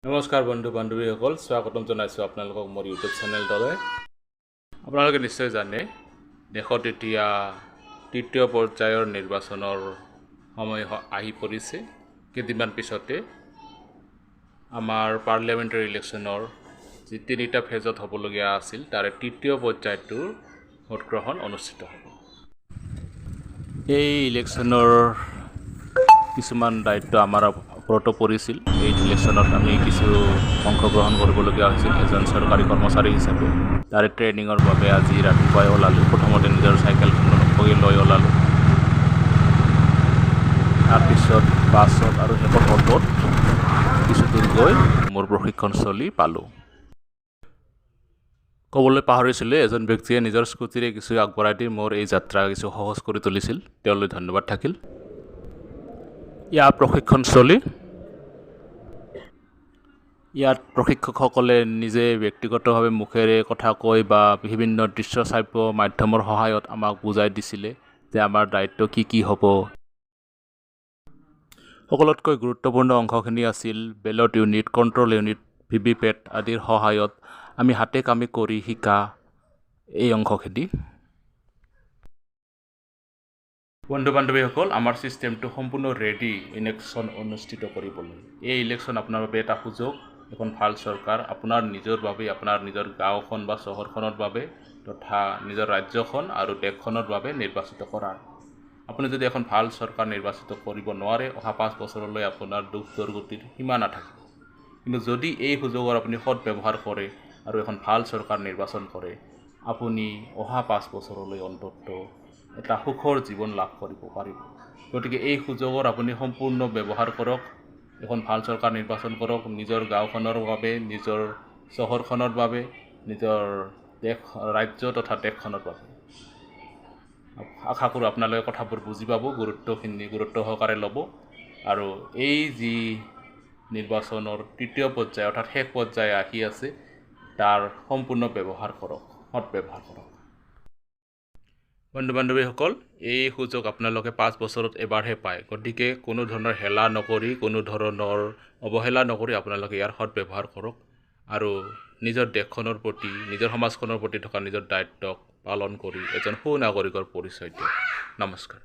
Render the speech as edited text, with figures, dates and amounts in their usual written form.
নমস্কাৰ বন্ধু বান্ধৱীসকল, স্বাগতম জনাইছোঁ আপোনালোকক মোৰ ইউটিউব চেনেলটোলৈ। আপোনালোকে নিশ্চয় জানে দেশত এতিয়া তৃতীয় পৰ্যায়ৰ নিৰ্বাচনৰ সময় আহি পৰিছে। কেইদিনমান পিছতে আমাৰ পাৰ্লিয়ামেণ্টাৰী ইলেকশ্যনৰ যি তিনিটা ফেজত হ'বলগীয়া আছিল তাৰে তৃতীয় পৰ্যায়টোৰ ভোটগ্ৰহণ অনুষ্ঠিত হ'ব। এই ইলেকশ্যনৰ কিছুমান দায়িত্ব আমাৰ ওপৰতো পৰিছিল। এই ইলেকশ্যনত আমি কিছু অংশগ্ৰহণ কৰিবলগীয়া হৈছিল এজন চৰকাৰী কৰ্মচাৰী হিচাপে। তাৰে ট্ৰেইনিঙৰ বাবে আজি ৰাতিপুৱাই ওলালোঁ। প্ৰথমতে নিজৰ চাইকেলখনকৈ লৈ ওলালোঁ, তাৰপিছত বাছত আৰু শেষত অটোত কিছু দূৰ গৈ মোৰ প্ৰশিক্ষণস্থলী পালোঁ। ক'বলৈ পাহৰিছিলোঁ, এজন ব্যক্তিয়ে নিজৰ স্কুটিৰে কিছু আগবঢ়াই দি মোৰ এই যাত্ৰা কিছু সহজ কৰি তুলিছিল। তেওঁলৈ ধন্যবাদ থাকিল। ইয়াৰ প্ৰশিক্ষণস্থলী, ইয়াত প্ৰশিক্ষকসকলে নিজে ব্যক্তিগতভাৱে মুখেৰে কথা কৈ বা বিভিন্ন দৃশ্যশ্ৰাব্য মাধ্যমৰ সহায়ত আমাক বুজাই দিছিলে যে আমাৰ দায়িত্ব কি হ'ব। সকলোতকৈ গুৰুত্বপূৰ্ণ অংশখিনি আছিল ballot unit, control unit, VVPAT আদিৰ সহায়ত আমি হাতে কামে কৰি শিকা এই অংশখিনি। বন্ধু বান্ধৱীসকল, আমাৰ ছিষ্টেমটো সম্পূৰ্ণ ৰেডি ইলেকশ্যন অনুষ্ঠিত কৰিবলৈ। এই ইলেকশ্যন আপোনাৰ বাবে এটা সুযোগ, এখন ভাল চৰকাৰ আপোনাৰ নিজৰ বাবে, আপোনাৰ নিজৰ গাঁওখন বা চহৰখনৰ বাবে তথা নিজৰ ৰাজ্যখন আৰু দেশখনৰ বাবে নিৰ্বাচিত কৰাৰ। আপুনি যদি এখন ভাল চৰকাৰ নিৰ্বাচিত কৰিব নোৱাৰে, অহা 5 বছৰলৈ আপোনাৰ দুখ দুৰ্গতিৰ সীমা নাথাকিব। কিন্তু যদি এই সুযোগৰ আপুনি সৎ ব্যৱহাৰ কৰে আৰু এখন ভাল চৰকাৰ নিৰ্বাচন কৰে, আপুনি অহা 5 বছৰলৈ অন্ততঃ এটা সুখৰ জীৱন লাভ কৰিব পাৰিব। গতিকে এই সুযোগৰ আপুনি সম্পূৰ্ণ ব্যৱহাৰ কৰক, এখন ভাল চৰকাৰ নিৰ্বাচন কৰক, নিজৰ গাঁওখনৰ বাবে, নিজৰ চহৰখনৰ বাবে, নিজৰ ৰাজ্য তথা দেশখনৰ বাবে। আশা কৰোঁ আপোনালোকে কথাবোৰ বুজি পাব, গুৰুত্ব সহকাৰে ল'ব আৰু এই যি নিৰ্বাচনৰ তৃতীয় পৰ্যায় অৰ্থাৎ শেষ পৰ্যায় আহি আছে তাৰ সম্পূৰ্ণ ব্যৱহাৰ কৰক, সৎ ব্যৱহাৰ কৰক। বন্ধু বান্ধৱীসকল, এই সুযোগ আপোনালোকে 5 বছৰত এবাৰহে পায়। গতিকে কোনো ধৰণৰ হেলা নকৰি, কোনো ধৰণৰ অৱহেলা নকৰি আপোনালোকে ইয়াৰ সৎ ব্যৱহাৰ কৰক আৰু নিজৰ দেশখনৰ প্ৰতি, নিজৰ সমাজখনৰ প্ৰতি থকা নিজৰ দায়িত্বক পালন কৰি এজন সুনাগৰিকৰ পৰিচয় দিয়ক। নমস্কাৰ।